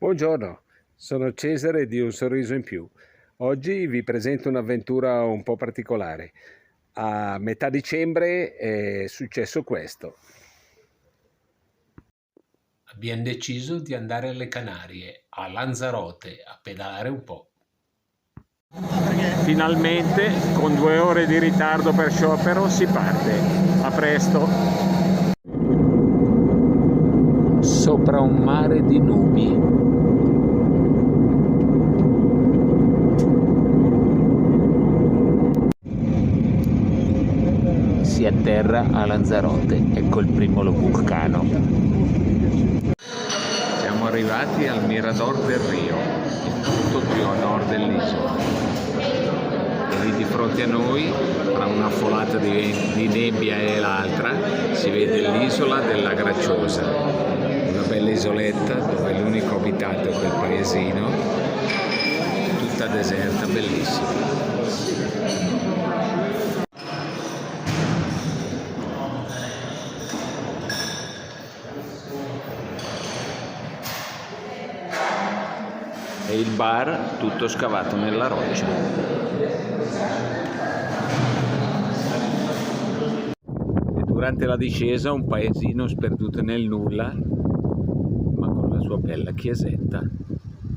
Buongiorno, sono Cesare di Un Sorriso in Più. Oggi vi presento un'avventura un po' particolare. A metà dicembre è successo questo. Abbiamo deciso di andare alle Canarie, a Lanzarote, a pedalare un po'. Finalmente, con 2 ore di ritardo per sciopero, si parte. A presto! Sopra un mare di nubi. Si atterra a Lanzarote, ecco il primo vulcano. Siamo arrivati al Mirador del Rio, il punto più a nord dell'isola. E lì di fronte a noi, tra una folata di nebbia e l'altra, si vede l'isola della Graciosa, una bella isoletta dove l'unico abitato è quel paesino, tutta deserta, bellissima. E il bar tutto scavato nella roccia. E durante la discesa un paesino sperduto nel nulla, ma con la sua bella chiesetta.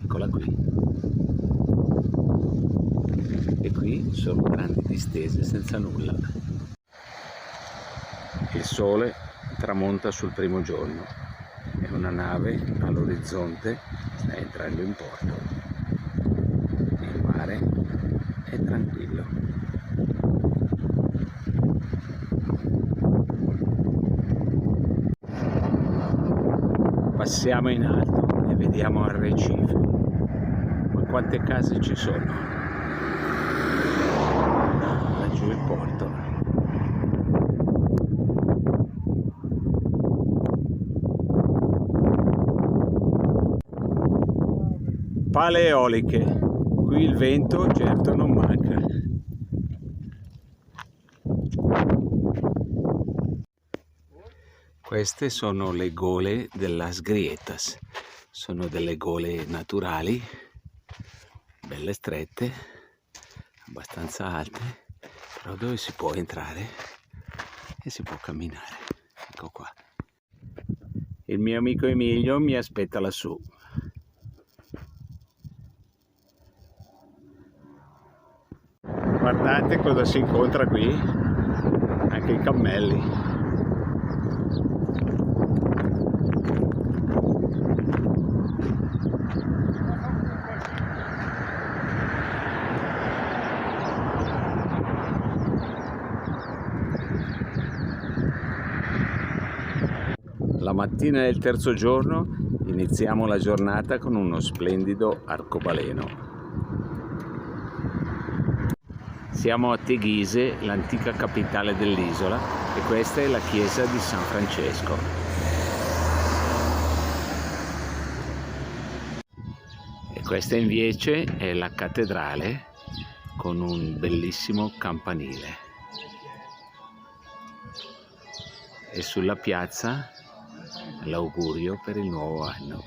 Eccola qui. E qui sono grandi distese senza nulla. Il sole tramonta sul primo giorno e una nave all'orizzonte sta entrando in porto. Il mare è tranquillo. Passiamo in alto e vediamo Arrecife. Ma quante case ci sono? Laggiù il porto. Pale eoliche, qui il vento certo non manca. Queste sono le gole dell'Las Grietas, sono delle gole naturali, belle strette, abbastanza alte, però dove si può entrare e si può camminare. Ecco qua. Il mio amico Emilio mi aspetta lassù. Guardate cosa si incontra qui, anche i cammelli. La mattina del terzo giorno iniziamo la giornata con uno splendido arcobaleno. Siamo a Teghise, l'antica capitale dell'isola, e questa è la chiesa di San Francesco. E questa invece è la cattedrale con un bellissimo campanile. E sulla piazza l'augurio per il nuovo anno.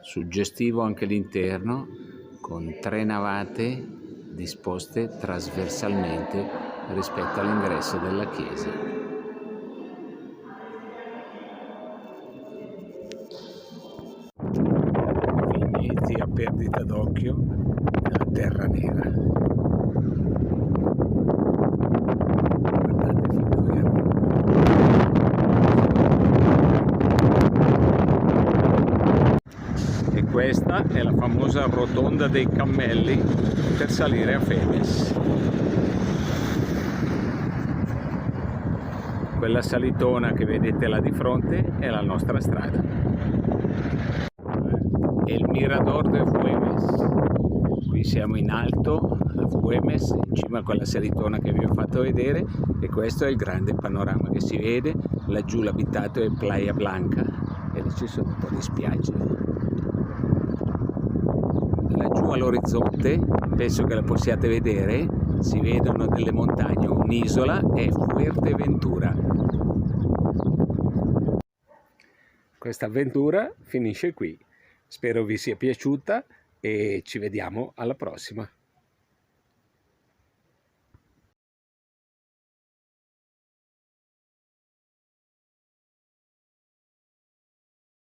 Suggestivo anche l'interno, con 3 navate disposte trasversalmente rispetto all'ingresso della chiesa. Vigneti a perdita d'occhio della terra nera. Guardate fin dove arriva. E questa è la famosa rotonda dei cammelli per salire a Fénix. Quella salitona che vedete là di fronte è la nostra strada. È il Mirador de Güemes. Qui siamo in alto a Güemes, in cima a quella salitona che vi ho fatto vedere, e questo è il grande panorama che si vede. Laggiù l'abitato è Playa Blanca e lì ci sono un po' di spiagge. Laggiù all'orizzonte, penso che la possiate vedere, si vedono delle montagne, un'isola, è Fuerteventura. questa avventura finisce qui. Spero vi sia piaciuta e ci vediamo alla prossima.